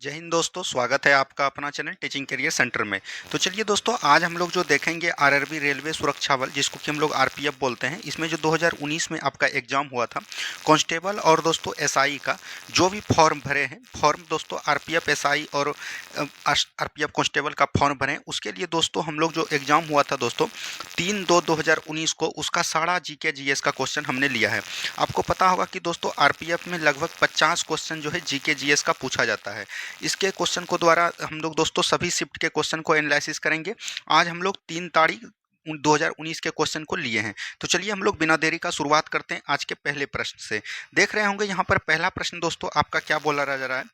जय हिंद दोस्तों, स्वागत है आपका अपना चैनल टीचिंग करियर सेंटर में। तो चलिए दोस्तों, आज हम लोग जो देखेंगे आरआरबी रेलवे सुरक्षा बल, जिसको कि हम लोग आरपीएफ बोलते हैं। इसमें जो 2019 में आपका एग्जाम हुआ था कांस्टेबल और दोस्तों एसआई का, जो भी फॉर्म भरे हैं, फॉर्म दोस्तों आरपीएफ एसआई और आरपीएफ कांस्टेबल का फॉर्म भरे हैं, उसके लिए दोस्तों हम लोग जो एग्जाम हुआ था दोस्तों 3/2/2019 को, उसका सारा जीके जीएस का क्वेश्चन हमने लिया है। आपको पता होगा कि दोस्तों आरपीएफ में लगभग 50 क्वेश्चन जो है जीके जीएस का पूछा जाता है। इसके क्वेश्चन को द्वारा हम लोग दोस्तों सभी शिफ्ट के क्वेश्चन को एनालिसिस करेंगे। आज हम लोग 3 तारीख 2019 के क्वेश्चन को लिए हैं। तो चलिए हम लोग बिना देरी का शुरुआत करते हैं आज के पहले प्रश्न से। देख रहे होंगे यहाँ पर पहला प्रश्न दोस्तों आपका क्या बोला जा रहा है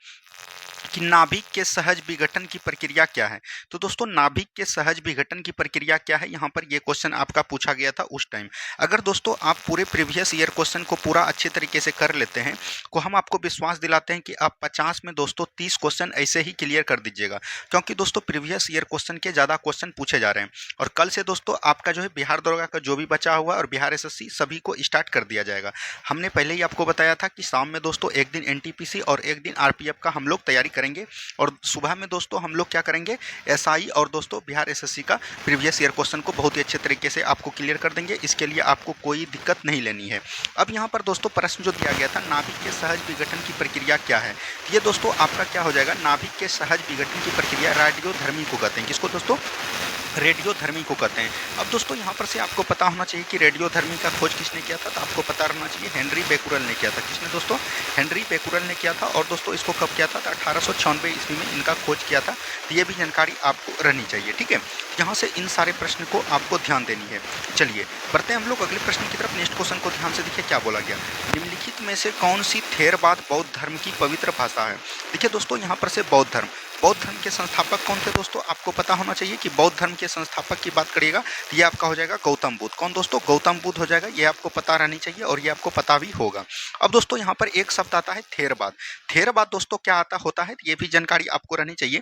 कि नाभिक के सहज विघटन की प्रक्रिया क्या है। तो दोस्तों नाभिक के सहज विघटन की प्रक्रिया क्या है, यहाँ पर ये क्वेश्चन आपका पूछा गया था उस टाइम। अगर दोस्तों आप पूरे प्रीवियस ईयर क्वेश्चन को पूरा अच्छे तरीके से कर लेते हैं तो हम आपको विश्वास दिलाते हैं कि आप 50 में दोस्तों 30 क्वेश्चन ऐसे ही क्लियर कर दीजिएगा, क्योंकि दोस्तों प्रीवियस ईयर क्वेश्चन के ज़्यादा क्वेश्चन पूछे जा रहे हैं। और कल से दोस्तों आपका जो है बिहार दरोगा का जो भी बचा हुआ और बिहार एसएससी सभी को स्टार्ट कर दिया जाएगा। हमने पहले ही आपको बताया था कि शाम में दोस्तों एक दिन एनटीपीसी और एक दिन आरपीएफ का हम लोग तैयारी करेंगे, और सुबह में दोस्तों हम लोग क्या करेंगे, एसआई और दोस्तों बिहार एसएससी का प्रीवियस ईयर क्वेश्चन को बहुत ही अच्छे तरीके से आपको क्लियर कर देंगे। इसके लिए आपको कोई दिक्कत नहीं लेनी है। अब यहाँ पर दोस्तों प्रश्न जो दिया गया था, नाभिक के सहज विघटन की प्रक्रिया क्या है, ये दोस्तों आपका क्या हो जाएगा, नाभिक के सहज विघटन की प्रक्रिया रेडियोधर्मी को कहते हैं। किसको दोस्तों, रेडियोधर्मी को कहते हैं। अब दोस्तों यहाँ पर से आपको पता होना चाहिए कि रेडियोधर्मी का खोज किसने किया था, तो आपको पता रहना चाहिए हेनरी बेकुरल ने किया था। किसने दोस्तों, हेनरी बेकुरल ने किया था। और दोस्तों इसको कब किया था, तो 1896 ईस्वी में इनका खोज किया था। तो ये भी जानकारी आपको रहनी चाहिए, ठीक है। यहाँ से इन सारे प्रश्न को आपको ध्यान देनी है। चलिए बढ़ते हैं हम लोग अगले प्रश्न की तरफ। नेक्स्ट क्वेश्चन को ध्यान से देखिए क्या बोला गया, निम्नलिखित में से कौन सी थेरवाद बौद्ध धर्म की पवित्र भाषा है। देखिए दोस्तों यहाँ पर से बौद्ध धर्म के संस्थापक कौन थे दोस्तों, आपको पता होना चाहिए कि बौद्ध धर्म के संस्थापक की बात करिएगा तो ये आपका हो जाएगा गौतम बुद्ध। कौन दोस्तों, गौतम बुद्ध हो जाएगा। ये आपको पता रहनी चाहिए और ये आपको पता भी होगा। अब दोस्तों यहाँ पर एक शब्द आता है थेरवाद। थेरवाद दोस्तों क्या होता है, ये भी जानकारी आपको रहनी चाहिए।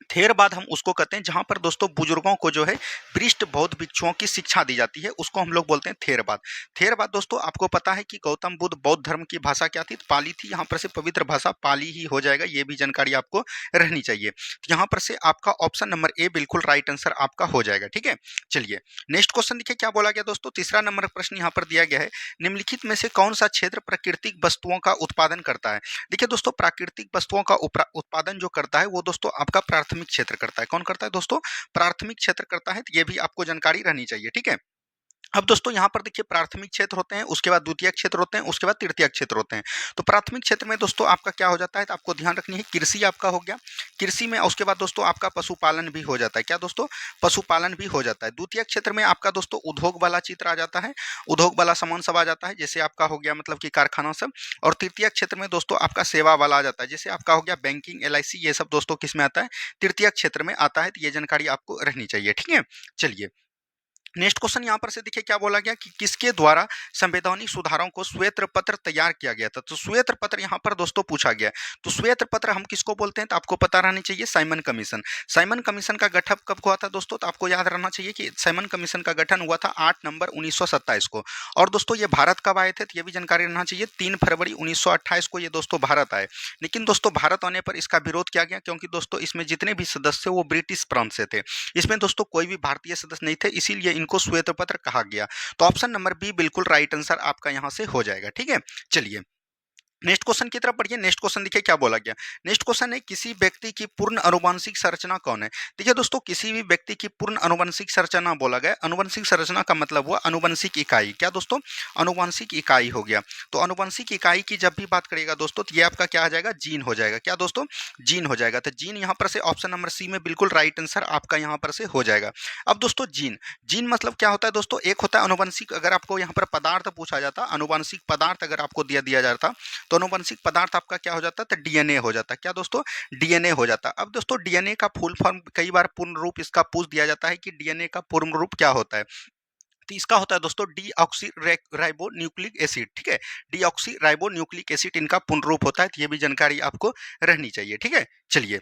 थेरवाद हम उसको कहते हैं जहां पर दोस्तों बुजुर्गों को जो है पृष्ठ बौद्ध भिक्षुओं की शिक्षा दी जाती है, उसको हम लोग बोलते हैं थेरवाद। थेरवाद दोस्तों आपको पता है कि गौतम बुद्ध बौद्ध धर्म की भाषा क्या थी, पाली थी। यहाँ पर से पवित्र भाषा पाली ही हो जाएगा, ये भी जानकारी आपको रहनी चाहिए। तो यहाँ पर से आपका ऑप्शन नंबर ए बिल्कुल राइट आंसर आपका हो जाएगा, ठीक है। चलिए नेक्स्ट क्वेश्चन देखिए क्या बोला गया दोस्तों, तीसरा नंबर प्रश्न यहाँ पर दिया गया है, निम्नलिखित में से कौन सा क्षेत्र प्राकृतिक वस्तुओं का उत्पादन करता है। देखिए दोस्तों प्राकृतिक वस्तुओं का उत्पादन जो करता है वो दोस्तों आपका प्राथमिक क्षेत्र करता है। कौन करता है दोस्तों, प्राथमिक क्षेत्र करता है। तो ये भी आपको जानकारी रहनी चाहिए, ठीक है। अब दोस्तों यहाँ पर देखिए प्राथमिक क्षेत्र होते हैं, उसके बाद द्वितीय क्षेत्र होते हैं, उसके बाद तृतीय क्षेत्र होते हैं। तो प्राथमिक क्षेत्र में दोस्तों आपका क्या हो जाता है, तो आपको ध्यान रखनी है, कृषि आपका हो गया। कृषि में उसके बाद दोस्तों आपका पशुपालन भी हो जाता है। क्या दोस्तों, पशुपालन भी हो जाता है। द्वितीय क्षेत्र में आपका दोस्तों उद्योग वाला चित्र आ जाता है, उद्योग वाला सामान सब आ जाता है, जैसे आपका हो गया मतलब कि कारखाना सब। और तृतीय क्षेत्र में दोस्तों आपका सेवा वाला आ जाता है, जैसे आपका हो गया बैंकिंग, एलआईसी, ये सब दोस्तों किस में आता है, तृतीय क्षेत्र में आता है। तो ये जानकारी आपको रहनी चाहिए, ठीक है। चलिए नेक्स्ट क्वेश्चन यहाँ पर से देखिए क्या बोला गया कि किसके द्वारा संवैधानिक सुधारों को श्वेत पत्र तैयार किया गया था। तो श्वेत पत्र यहाँ पर दोस्तों पूछा गया। तो श्वेत पत्र हम किसको बोलते हैं, तो आपको पता रहनी चाहिए साइमन कमीशन। साइमन कमीशन का गठन कब हुआ था दोस्तों, तो आपको याद रहना चाहिए कि साइमन कमीशन का गठन हुआ था 8 नवंबर 1927 को। और दोस्तों ये भारत कब आए थे, तो ये भी जानकारी रहना चाहिए, 3 फरवरी 1928 को ये दोस्तों भारत आए। लेकिन दोस्तों भारत आने पर इसका विरोध किया गया, क्योंकि दोस्तों इसमें जितने भी सदस्य वो ब्रिटिश प्रांत से थे। इसमें दोस्तों कोई भी भारतीय सदस्य नहीं थे, इसीलिए इनको श्वेत पत्र कहा गया। तो ऑप्शन नंबर बी बिल्कुल राइट आंसर आपका यहां से हो जाएगा, ठीक है। चलिए नेक्स्ट क्वेश्चन की तरफ बढ़िए। नेक्स्ट क्वेश्चन देखिए क्या बोला गया। नेक्स्ट क्वेश्चन है किसी व्यक्ति की पूर्ण आनुवंशिक संरचना कौन है। देखिए दोस्तों किसी भी व्यक्ति की पूर्ण आनुवंशिक संरचना बोला गया। आनुवंशिक संरचना का मतलब हुआ आनुवंशिक इकाई। क्या दोस्तों, आनुवंशिक इकाई हो गया। तो आनुवंशिक इकाई की जब भी बात करिएगा दोस्तों तो ये आपका क्या आ जाएगा, जीन हो जाएगा। क्या दोस्तों, जीन हो जाएगा। तो जीन यहाँ पर से ऑप्शन नंबर सी में बिल्कुल राइट आंसर आपका यहाँ पर से हो जाएगा। अब दोस्तों जीन, जीन मतलब क्या होता है दोस्तों, एक होता है आनुवंशिक, अगर आपको यहाँ पर पदार्थ पूछा जाता, आनुवंशिक पदार्थ अगर आपको दिया जाता तो आनुवंशिक पदार्थ आपका क्या हो जाता है, तो डीएनए हो जाता है। क्या दोस्तों, डीएनए हो जाता है। अब दोस्तों डीएनए का फुल फॉर्म कई बार पूर्ण रूप इसका पूछ दिया जाता है कि डीएनए का पूर्ण रूप क्या होता है। तो इसका होता है दोस्तों डीऑक्सी राइबो न्यूक्लिक एसिड, ठीक है। डीऑक्सी राइबो न्यूक्लिक एसिड इनका पूर्ण रूप होता है। तो ये भी जानकारी आपको रहनी चाहिए, ठीक है। चलिए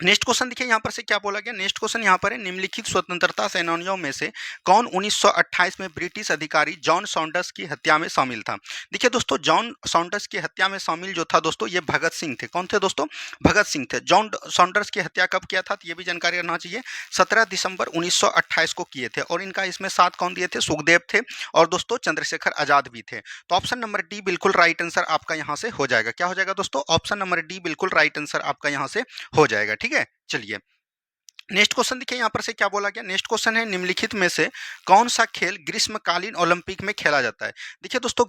नेक्स्ट क्वेश्चन देखिए यहाँ पर से क्या बोला गया। नेक्स्ट क्वेश्चन यहाँ पर है, निम्नलिखित स्वतंत्रता सेनानियों में से कौन 1928 में ब्रिटिश अधिकारी जॉन सॉन्डर्स की हत्या में शामिल था। देखिए दोस्तों, जॉन सॉन्डर्स की हत्या में शामिल जो था दोस्तों, ये भगत सिंह थे। कौन थे दोस्तों? भगत सिंह थे। जॉन सॉन्डर्स की हत्या कब किया था, तो ये भी जानकारी रहना चाहिए। 17 दिसंबर 1928 को किए थे, और इनका इसमें साथ कौन दिए थे? सुखदेव थे, और दोस्तों चंद्रशेखर आजाद भी थे। तो ऑप्शन नंबर डी बिल्कुल राइट आंसर आपका यहाँ से हो जाएगा। क्या हो जाएगा दोस्तों? ऑप्शन नंबर डी बिल्कुल राइट आंसर आपका यहाँ से हो जाएगा। ठीक है, चलिए नेक्स्ट क्वेश्चन देखिए यहाँ पर से क्या बोला गया। नेक्स्ट क्वेश्चन है, निम्नलिखित में से कौन सा खेल ग्रीष्मकालीन ओलंपिक में खेला जाता है। देखिए दोस्तों,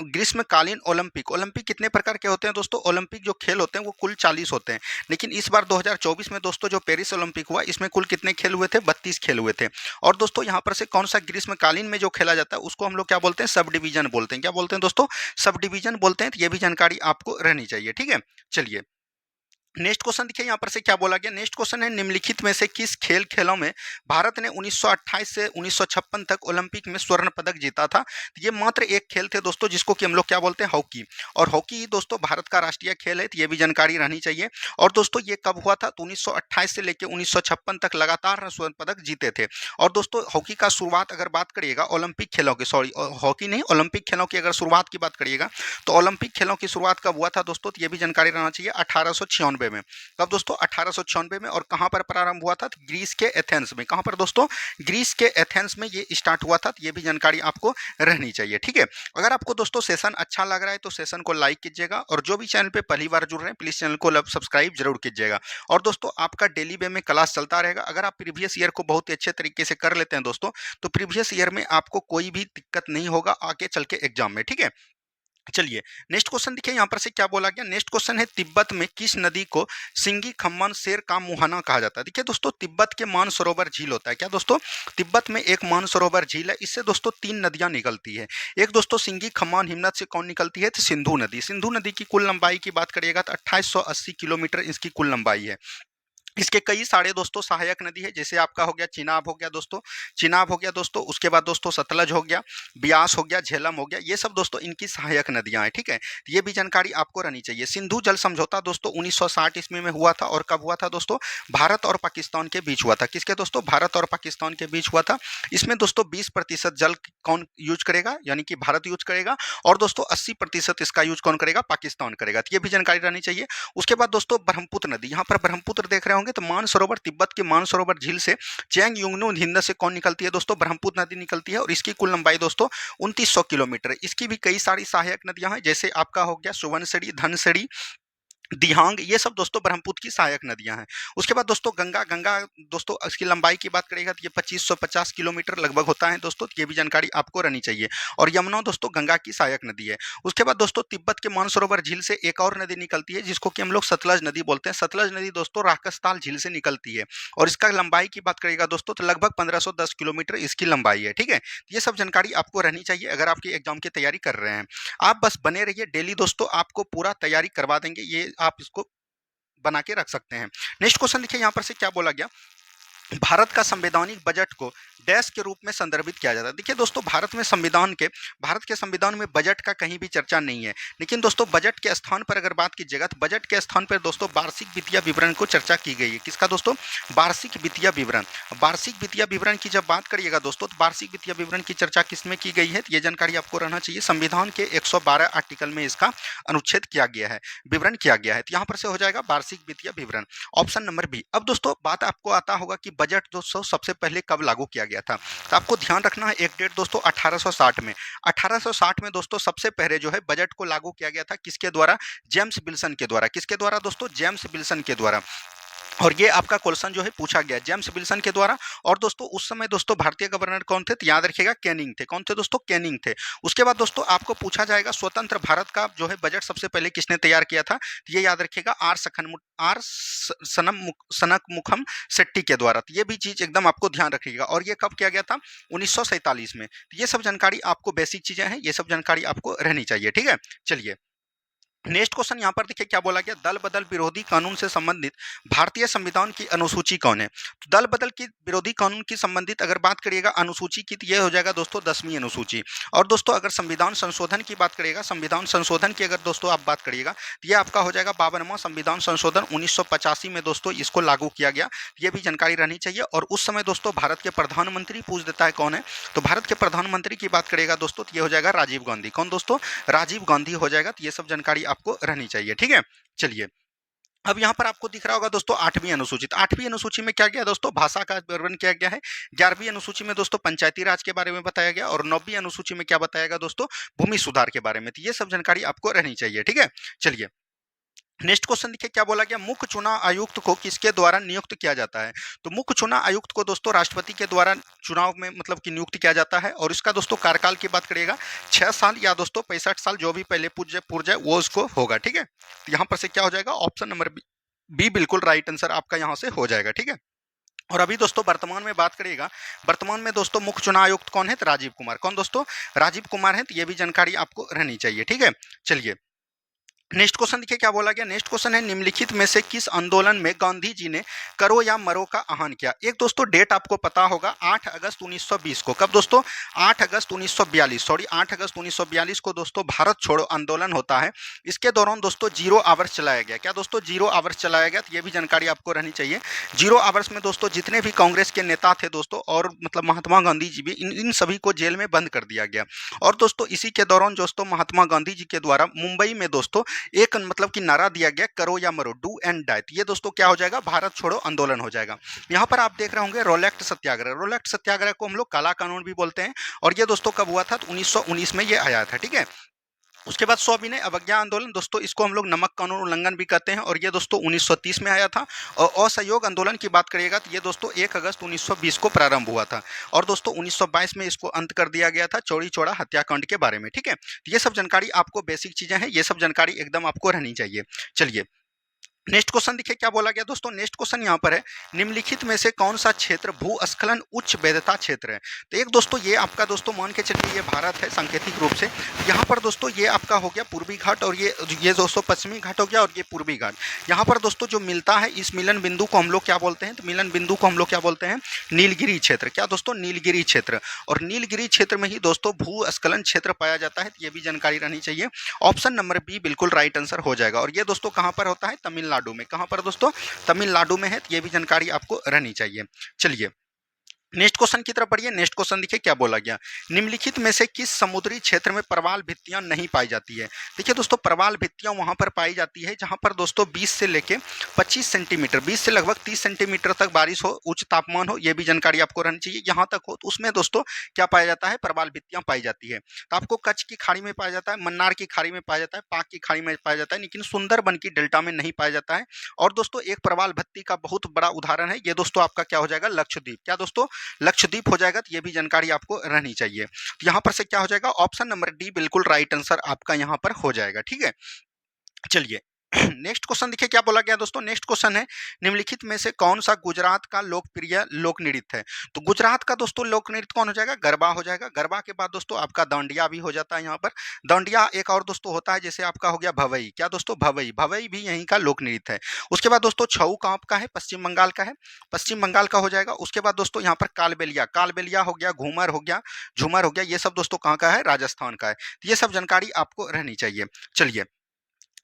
ग्रीष्मकालीन ओलंपिक ओलंपिक कितने प्रकार के होते हैं दोस्तों? ओलंपिक जो खेल होते हैं वो कुल 40 होते हैं, लेकिन इस बार 2024 में दोस्तों जो पेरिस ओलंपिक हुआ, इसमें कुल कितने खेल हुए थे? 32 खेल हुए थे। और दोस्तों यहाँ पर से कौन सा ग्रीष्मकालीन में जो खेला जाता है उसको हम लोग क्या बोलते हैं? सब डिवीजन बोलते हैं। क्या बोलते हैं दोस्तों? सब डिवीजन बोलते हैं। तो ये भी जानकारी आपको रहनी चाहिए। ठीक है, चलिए नेक्स्ट क्वेश्चन देखिए यहाँ पर से क्या बोला गया। नेक्स्ट क्वेश्चन है, निम्नलिखित में से किस खेलों में भारत ने 1928 से 1956 तक ओलंपिक में स्वर्ण पदक जीता था। तो ये मात्र एक खेल थे दोस्तों, जिसको कि हम लोग क्या बोलते हैं? हॉकी। और हॉकी ही दोस्तों भारत का राष्ट्रीय खेल है, तो ये भी जानकारी रहनी चाहिए। और दोस्तों ये कब हुआ था? तो 1928 से लेकर 1956 तक लगातार स्वर्ण पदक जीते थे। और दोस्तों हॉकी का शुरुआत अगर बात करिएगा ओलंपिक खेलों की, सॉरी हॉकी नहीं, ओलंपिक खेलों की अगर शुरुआत की बात करिएगा, तो ओलंपिक खेलों की शुरुआत कब हुआ था दोस्तों? तो ये भी जानकारी रहना चाहिए, 1896 में। कब दोस्तों? 1896 में। और कहां पर प्रारंभ हुआ था? तो ग्रीस के एथेंस में। कहां पर दोस्तों? ग्रीस के एथेंस में ये स्टार्ट हुआ था। तो ये भी जानकारी आपको रहनी चाहिए। ठीक है, अगर आपको दोस्तों सेशन अच्छा लग रहा है तो सेशन को लाइक कीजिएगा, और जो भी चैनल पे पहली बार जुड़ रहे हैं प्लीज चैनल को सब्सक्राइब जरूर कीजिएगा। और दोस्तों आपका डेली वे में क्लास चलता रहेगा। अगर आप प्रीवियस ईयर को बहुत ही अच्छे तरीके से कर लेते हैं दोस्तों, तो प्रीवियस ईयर में आपको कोई भी दिक्कत नहीं होगा आगे चल के एग्जाम में। ठीक है, चलिए नेक्स्ट क्वेश्चन देखिए यहाँ पर से क्या बोला गया। नेक्स्ट क्वेश्चन है, तिब्बत में किस नदी को सिंगी खम्मन शेर का मुहाना कहा जाता है। देखिए दोस्तों, तिब्बत के मानसरोवर झील होता है। क्या दोस्तों? तिब्बत में एक मानसरोवर झील है, इससे दोस्तों 3 नदियां निकलती है। एक दोस्तों सिंगी खम्मान हिमनद से कौन निकलती है? तो सिंधु नदी। सिंधु नदी की कुल लंबाई की बात करिएगा तो 2880 किलोमीटर इसकी कुल लंबाई है। इसके कई सारे दोस्तों सहायक नदी है, जैसे आपका हो गया चिनाब हो गया दोस्तों, चिनाब हो गया दोस्तों, उसके बाद दोस्तों सतलज हो गया, ब्यास हो गया, झेलम हो गया, ये सब दोस्तों इनकी सहायक नदियां हैं। ठीक है, तो ये भी जानकारी आपको रहनी चाहिए। सिंधु जल समझौता दोस्तों 1960 ईस्वी में हुआ था, और कब हुआ था दोस्तों? भारत और पाकिस्तान के बीच हुआ था। किसके दोस्तों? भारत और पाकिस्तान के बीच हुआ था। इसमें दोस्तों 20% जल कौन यूज करेगा, यानी कि भारत यूज करेगा, और दोस्तों 80% इसका यूज कौन करेगा? पाकिस्तान करेगा। तो ये भी जानकारी रहनी चाहिए। उसके बाद दोस्तों ब्रह्मपुत्र नदी, यहाँ पर ब्रह्मपुत्र देख रहे होंगे, तो मानसरोवर, तिब्बत के मानसरोवर झील से चैंग युंगनू हिंद से कौन निकलती है दोस्तों? ब्रह्मपुत्र नदी निकलती है, और इसकी कुल लंबाई दोस्तों 2900 किलोमीटर है। इसकी भी कई सारी सहायक नदियां हैं, जैसे आपका हो गया सुवर्णसरी, धनसरी, दिहांग, ये सब दोस्तों ब्रह्मपुत्र की सहायक नदियां हैं। उसके बाद दोस्तों गंगा, गंगा दोस्तों इसकी लंबाई की बात करेगा तो ये 2550 किलोमीटर लगभग होता है दोस्तों, ये भी जानकारी आपको रहनी चाहिए। और यमुना दोस्तों गंगा की सहायक नदी है। उसके बाद दोस्तों तिब्बत के मानसरोवर झील से एक और नदी निकलती है, जिसको कि हम लोग सतलज नदी बोलते हैं। सतलज नदी दोस्तों राकसताल झील से निकलती है, और इसका लंबाई की बात करेगा दोस्तों तो लगभग 1510 किलोमीटर इसकी लंबाई है। ठीक है, ये सब जानकारी आपको रहनी चाहिए अगर आपके एग्जाम की तैयारी कर रहे हैं। आप बस बने रहिए, डेली दोस्तों आपको पूरा तैयारी करवा देंगे, ये आप इसको बना के रख सकते हैं। नेक्स्ट क्वेश्चन देखिए यहाँ पर से क्या बोला गया। भारत का संवैधानिक बजट को डैश के रूप में संदर्भित किया जाता है। देखिए दोस्तों, भारत के संविधान में बजट का कहीं भी चर्चा नहीं है, लेकिन दोस्तों बजट के स्थान पर अगर बात कीजिएगा तो बजट के स्थान पर दोस्तों वार्षिक वित्तीय विवरण को चर्चा की गई है। किसका दोस्तों? वार्षिक वित्तीय विवरण। वार्षिक वित्तीय विवरण की जब बात करिएगा दोस्तों, तो वार्षिक वित्तीय विवरण की चर्चा किसमें की गई है, तो ये जानकारी आपको रहना चाहिए। संविधान के 112 आर्टिकल में इसका अनुच्छेद किया गया है, विवरण किया गया है। तो यहाँ पर से हो जाएगा वार्षिक वित्तीय विवरण, ऑप्शन नंबर बी। अब दोस्तों बात आपको आता होगा कि बजट दोस्तों सबसे पहले कब लागू किया गया था, तो आपको ध्यान रखना है एक डेट दोस्तों 1860 में। 1860 में दोस्तों सबसे पहले जो है बजट को लागू किया गया था, किसके द्वारा? जेम्स विल्सन के द्वारा। किसके द्वारा दोस्तों? जेम्स विल्सन के द्वारा। और ये आपका क्वेश्चन जो है पूछा गया जेम्स विल्सन के द्वारा। और दोस्तों उस समय दोस्तों भारतीय गवर्नर कौन थे, तो याद रखिएगा कैनिंग थे। कौन थे दोस्तों? कैनिंग थे। उसके बाद दोस्तों आपको पूछा जाएगा स्वतंत्र भारत का जो है बजट सबसे पहले किसने तैयार किया था, तो ये याद रखिएगा सनकमुखम शेट्टी के द्वारा। तो ये भी चीज एकदम आपको ध्यान रखिएगा। और ये कब किया गया था? 1947 में। तो ये सब जानकारी आपको बेसिक चीजें हैं, ये सब जानकारी आपको रहनी चाहिए। ठीक है, चलिए नेक्स्ट क्वेश्चन यहाँ पर देखिए क्या बोला गया, दल बदल विरोधी कानून से संबंधित भारतीय संविधान की अनुसूची कौन है। तो दल बदल की विरोधी कानून की संबंधित अगर बात करिएगा अनुसूची की, तो ये हो जाएगा दोस्तों 10वीं अनुसूची। और दोस्तों अगर संविधान संशोधन की बात करिएगा, संविधान संशोधन की अगर दोस्तों आप बात करिएगा, तो ये आपका हो जाएगा 52वां संविधान संशोधन 1985 में दोस्तों इसको लागू किया गया। ये भी जानकारी रहनी चाहिए। और उस समय दोस्तों भारत के प्रधानमंत्री पूछ देता है कौन है, तो भारत के प्रधानमंत्री की बात करिएगा दोस्तों, तो ये हो जाएगा राजीव गांधी। कौन दोस्तों, राजीव गांधी हो जाएगा। तो ये सब जानकारी आपको रहनी चाहिए, ठीक है। चलिए, अब यहाँ पर आपको दिख रहा होगा दोस्तों 8वीं अनुसूची। तो 8वीं अनुसूची में क्या गया दोस्तों, भाषा का वर्णन किया गया है। 11वीं अनुसूची में दोस्तों पंचायती राज के बारे में बताया गया। और 9वीं अनुसूची में क्या बताया गया दोस्तों, भूमि सुधार के बारे में। तो ये सब जानकारी आपको रहनी चाहिए, ठीक है। चलिए, नेक्स्ट क्वेश्चन देखिए क्या बोला गया, मुख्य चुनाव आयुक्त को किसके द्वारा नियुक्त किया जाता है। तो मुख्य चुनाव आयुक्त को दोस्तों राष्ट्रपति के द्वारा चुनाव में मतलब कि नियुक्त किया जाता है। और इसका दोस्तों कार्यकाल की बात करिएगा 6 साल या दोस्तों 65 साल, जो भी पहले पूछ जाए वो उसको होगा, ठीक है। तो यहाँ पर से क्या हो जाएगा, ऑप्शन नंबर बी बिल्कुल राइट आंसर आपका यहाँ से हो जाएगा, ठीक है। और अभी दोस्तों वर्तमान में बात करिएगा, वर्तमान में दोस्तों मुख्य चुनाव आयुक्त कौन है, तो राजीव कुमार। कौन दोस्तों, राजीव कुमार है। तो ये भी जानकारी आपको रहनी चाहिए, ठीक है। चलिए, नेक्स्ट क्वेश्चन देखिए क्या बोला गया, नेक्स्ट क्वेश्चन है निम्नलिखित में से किस आंदोलन में गांधी जी ने करो या मरो का आह्वान किया। एक दोस्तों डेट आपको पता होगा 8 अगस्त 1920 को। कब दोस्तों, 8 अगस्त 1942, सॉरी 8 अगस्त 1942 को दोस्तों भारत छोड़ो आंदोलन होता है। इसके दौरान दोस्तों 0 आवर्स चलाया गया। क्या दोस्तों, 0 आवर्स चलाया गया। तो ये भी जानकारी आपको रहनी चाहिए। 0 आवर्स में दोस्तों जितने भी कांग्रेस के नेता थे दोस्तों, और मतलब महात्मा गांधी जी भी, इन सभी को जेल में बंद कर दिया गया। और दोस्तों इसी के दौरान दोस्तों महात्मा गांधी जी के द्वारा मुंबई में दोस्तों एक मतलब कि नारा दिया गया, करो या मरो, डू एंड डाई। ये दोस्तों क्या हो जाएगा, भारत छोड़ो आंदोलन हो जाएगा। यहाँ पर आप देख रहे होंगे रोलेक्ट सत्याग्रह। रोलेक्ट सत्याग्रह को हम लोग काला कानून भी बोलते हैं। और ये दोस्तों कब हुआ था, तो 1919 में ये आया था, ठीक है। उसके बाद सविनय अवज्ञा आंदोलन, दोस्तों इसको हम लोग नमक कानून उल्लंघन भी कहते हैं। और ये दोस्तों 1930 में आया था। और असहयोग आंदोलन की बात करिएगा, तो ये दोस्तों 1 अगस्त 1920 को प्रारंभ हुआ था। और दोस्तों 1922 में इसको अंत कर दिया गया था, चौड़ी चौड़ा हत्याकांड के बारे में, ठीक है। तो ये सब जानकारी आपको बेसिक चीजें हैं, ये सब जानकारी एकदम आपको रहनी चाहिए। चलिए, नेक्स्ट क्वेश्चन देखिए क्या बोला गया दोस्तों, नेक्स्ट क्वेश्चन यहाँ पर है, निम्नलिखित में से कौन सा क्षेत्र भूस्खलन उच्च वैधता क्षेत्र है। तो एक दोस्तों ये आपका दोस्तों मान के चलिए ये भारत है सांकेतिक रूप से। यहाँ पर दोस्तों ये आपका हो गया पूर्वी घाट, और ये दोस्तों पश्चिमी घाट हो गया, और ये पूर्वी घाट। यहाँ पर दोस्तों जो मिलता है, इस मिलन बिंदु को हम लोग क्या बोलते हैं, तो मिलन बिंदु को हम लोग क्या बोलते हैं, नीलगिरी क्षेत्र। क्या दोस्तों, नीलगिरी क्षेत्र। और नीलगिरी क्षेत्र में ही दोस्तों भूस्खलन क्षेत्र पाया जाता है। तो ये भी जानकारी रहनी चाहिए। ऑप्शन नंबर बी बिल्कुल राइट आंसर हो जाएगा। और ये दोस्तों कहाँ पर होता है, तमिलनाडु में। कहाँ पर दोस्तों, तमिलनाडु में है। तो ये भी जानकारी आपको रहनी चाहिए। चलिए, नेक्स्ट क्वेश्चन की तरफ बढ़िए। नेक्स्ट क्वेश्चन देखिए क्या बोला गया, निम्नलिखित में से किस समुद्री क्षेत्र में प्रवाल भित्तियां नहीं पाई जाती है। देखिए दोस्तों प्रवाल भित्तियां वहां पर पाई जाती है जहां पर दोस्तों 20 से लेके 25 सेंटीमीटर, 20 से लगभग 30 सेंटीमीटर तक बारिश हो, उच्च तापमान हो, यह भी जानकारी आपको रहनी चाहिए। यहाँ तक हो तो उसमें दोस्तों क्या पाया जाता है, प्रवाल भित्तियां पाई जाती है। तो आपको कच्छ की खाड़ी में पाया जाता है, मन्नार की खाड़ी में पाया जाता है, पाक की खाड़ी में पाया जाता है, लेकिन सुंदरबन की डेल्टा में नहीं पाया जाता है। और दोस्तों एक प्रवाल भित्ति का बहुत बड़ा उदाहरण है, ये दोस्तों आपका क्या हो जाएगा, लक्षद्वीप। क्या दोस्तों, लक्षद्वीप हो जाएगा। तो ये भी जानकारी आपको रहनी चाहिए। तो यहाँ पर से क्या हो जाएगा, ऑप्शन नंबर डी बिल्कुल राइट आंसर आपका यहाँ पर हो जाएगा, ठीक है। चलिए, नेक्स्ट क्वेश्चन देखिए क्या बोला गया दोस्तों, नेक्स्ट क्वेश्चन है, निम्नलिखित में से कौन सा गुजरात का लोकप्रिय लोक नृत्य है। तो गुजरात का दोस्तों लोक नृत्य कौन हो जाएगा, गरबा हो जाएगा। गरबा के बाद दोस्तों आपका दांडिया भी हो जाता है यहाँ पर। दांडिया एक और दोस्तों होता है, जैसे आपका हो गया भवई। क्या दोस्तों, भवई, भवई भी यहीं का लोक नृत्य है। उसके बाद दोस्तों छऊ कहाँ का है, पश्चिम बंगाल का है, पश्चिम बंगाल का हो जाएगा। उसके बाद दोस्तों यहाँ पर कालबेलिया, कालबेलिया हो गया, घूमर हो गया, झूमर हो गया, ये सब दोस्तों कहाँ का है, राजस्थान का है। तो ये सब जानकारी आपको रहनी चाहिए। चलिए,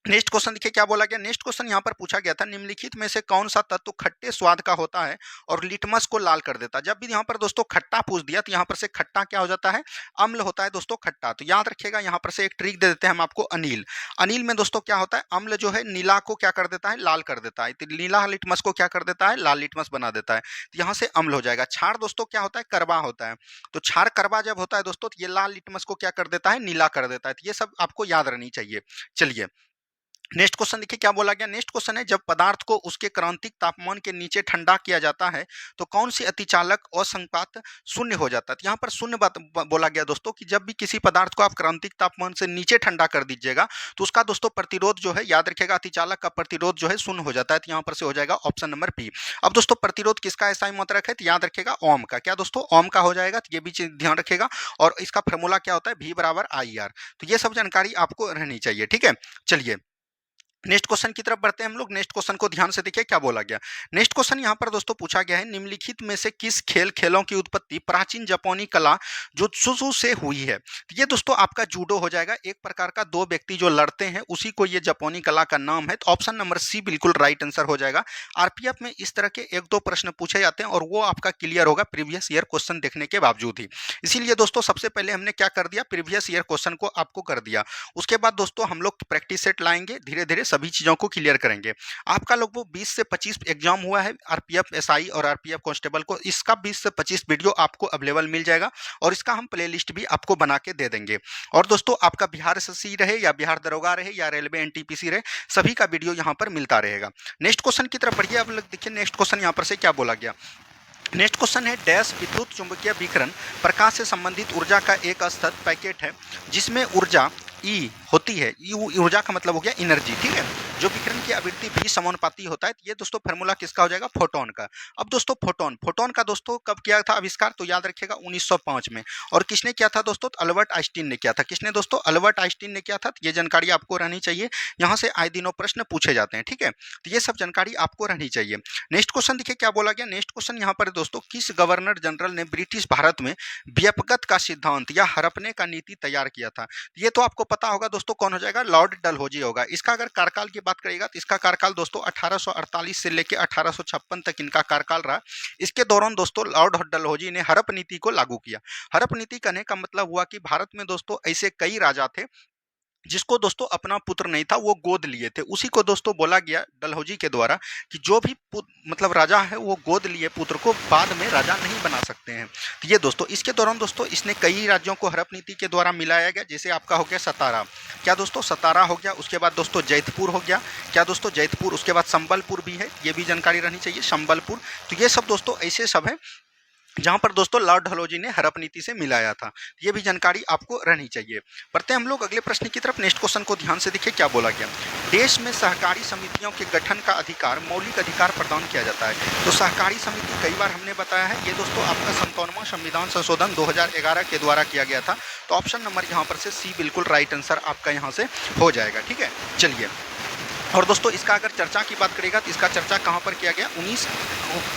नेक्स्ट क्वेश्चन देखिए क्या बोला गया, नेक्स्ट क्वेश्चन यहाँ पर पूछा गया था, निम्नलिखित में से कौन सा तत्व खट्टे स्वाद का होता है और लिटमस को लाल कर देता है। जब भी यहाँ पर दोस्तों खट्टा पूछ दिया तो यहाँ पर से खट्टा क्या हो जाता है, अम्ल होता है दोस्तों खट्टा। तो याद रखिएगा, यहाँ पर से एक ट्रिक दे देते हैं हम आपको, अनिल। अनिल में दोस्तों क्या होता है, अम्ल जो है नीला को क्या कर देता है, लाल कर देता है। तो नीला लिटमस को क्या कर देता है, लाल लिटमस बना देता है। तो यहाँ से अम्ल हो जाएगा। क्षार दोस्तों क्या होता है, करवा होता है। तो क्षार करवा जब होता है दोस्तों, तो ये लाल लिटमस को क्या कर देता है, नीला कर देता है। तो ये सब आपको याद रहनी चाहिए। चलिए, नेक्स्ट क्वेश्चन देखिए क्या बोला गया, नेक्स्ट क्वेश्चन है, जब पदार्थ को उसके क्रांतिक तापमान के नीचे ठंडा किया जाता है तो कौन सी अतिचालक असंपात शून्य हो जाता है। तो यहाँ पर शून्य बात बोला गया दोस्तों कि जब भी किसी पदार्थ को आप क्रांतिक तापमान से नीचे ठंडा कर दीजिएगा तो उसका दोस्तों प्रतिरोध जो है, याद रखिएगा, अतिचालक का प्रतिरोध जो है शून्य हो जाता है। तो यहाँ पर से हो जाएगा ऑप्शन नंबर बी। अब दोस्तों प्रतिरोध किसका ऐसा मात्रक है, तो याद रखिएगा ओम का। क्या दोस्तों, ओम का हो जाएगा। तो ये भी चीज ध्यान रखिएगा। और इसका फॉर्मूला क्या होता है, V = IR। तो ये सब जानकारी आपको रहनी चाहिए, ठीक है। चलिए, नेक्स्ट क्वेश्चन की तरफ बढ़ते हैं हम लोग। नेक्स्ट क्वेश्चन को ध्यान से देखिए क्या बोला गया। नेक्स्ट क्वेश्चन यहाँ पर दोस्तों पूछा गया है, निम्नलिखित में से किस खेलों की उत्पत्ति प्राचीन जापानी कला जुत्सु से हुई है। तो ये दोस्तों आपका जूडो हो जाएगा, एक प्रकार का दो व्यक्ति जो लड़ते हैं उसी को ये जापानी कला का नाम है। तो ऑप्शन नंबर सी बिल्कुल राइट आंसर हो जाएगा। आरपीएफ में इस तरह के एक दो प्रश्न पूछे जाते हैं और वो आपका क्लियर होगा प्रीवियस ईयर क्वेश्चन देखने के बावजूद ही। इसीलिए दोस्तों सबसे पहले हमने क्या कर दिया, प्रीवियस ईयर क्वेश्चन को आपको कर दिया। उसके बाद दोस्तों हम लोग प्रैक्टिस सेट लाएंगे, धीरे धीरे सभी चीजों को क्लियर करेंगे। आपका लगभग 20 से 25 एग्जाम हुआ है आरपीएफ एसआई और आरपीएफ कांस्टेबल को। इसका 20 से 25 वीडियो आपको अवेलेबल मिल जाएगा और इसका हम प्लेलिस्ट भी आपको बना के दे देंगे। और दोस्तों आपका बिहार एसएससी रहे या बिहार दरोगा रहे या रेलवे एनटीपीसी रहे, सभी का वीडियो यहाँ पर मिलता रहेगा। नेक्स्ट क्वेश्चन की तरफ बढ़िए। अब देखिए नेक्स्ट क्वेश्चन यहाँ पर से क्या बोला गया। नेक्स्ट क्वेश्चन है, डैश विद्युत चुंबकीय विकिरण प्रकाश से संबंधित ऊर्जा का एक स्तर पैकेट है जिसमें ऊर्जा ई होती है। ऊर्जा का मतलब हो गया एनर्जी, ठीक है, जो विकिरण की आवृत्ति भी समानुपाती होता है। ये दोस्तों फार्मूला किसका हो जाएगा, फोटोन का। अब दोस्तों फोटोन का दोस्तों कब किया था आविष्कार, तो याद रखिएगा 1905 में। और किसने किया था दोस्तों, तो अल्बर्ट आइंस्टीन ने किया था। किसने दोस्तों, अल्बर्ट आइंस्टीन ने किया था। ये जानकारी आपको रहनी चाहिए, यहाँ से आए दिनों प्रश्न पूछे जाते हैं, ठीक है, तो ये सब जानकारी आपको रहनी चाहिए। नेक्स्ट क्वेश्चन देखिए क्या बोला गया। नेक्स्ट क्वेश्चन यहाँ पर दोस्तों, किस गवर्नर जनरल ने ब्रिटिश भारत में व्यापकत का सिद्धांत या हड़पने का नीति तैयार किया था। ये तो आपको पता होगा दोस्तों, कौन हो जाएगा, लॉर्ड डलहौजी होगा। इसका अगर कार्यकाल की बात करेगा तो इसका कार्यकाल दोस्तों 1848 से लेकर 1856 तक इनका कार्यकाल रहा। इसके दौरान दोस्तों लॉर्ड डलहौजी ने हड़प नीति को लागू किया। हड़प नीति कहने का मतलब हुआ कि भारत में दोस्तों ऐसे कई राजा थे जिसको दोस्तों अपना पुत्र नहीं था, वो गोद लिए थे। उसी को दोस्तों बोला गया डलहौजी के द्वारा कि जो भी मतलब राजा है वो गोद लिए पुत्र को बाद में राजा नहीं बना सकते हैं। तो ये दोस्तों इसके दौरान दोस्तों इसने कई राज्यों को हड़प नीति के द्वारा मिलाया गया। जैसे आपका हो गया सतारा, क्या दोस्तों सतारा हो गया। उसके बाद दोस्तों जैतपुर हो गया, क्या दोस्तों जैतपुर। उसके बाद संबलपुर भी है, ये भी जानकारी रहनी चाहिए, संबलपुर। तो ये सब दोस्तों ऐसे सब है जहां पर दोस्तों लॉर्ड डलहौजी ने हड़प नीति से मिलाया था। ये भी जानकारी आपको रहनी चाहिए। बढ़ते हैं हम लोग अगले प्रश्न की तरफ। नेक्स्ट क्वेश्चन को ध्यान से देखिए क्या बोला गया। देश में सहकारी समितियों के गठन का अधिकार मौलिक अधिकार प्रदान किया जाता है। तो सहकारी समिति कई बार हमने बताया है, ये दोस्तों आपका 57वां संविधान संशोधन 2011 के द्वारा किया गया था। तो ऑप्शन नंबर यहाँ पर से सी बिल्कुल राइट आंसर आपका यहाँ से हो जाएगा, ठीक है। चलिए, और दोस्तों इसका अगर चर्चा की बात करेगा तो इसका चर्चा कहाँ पर किया गया,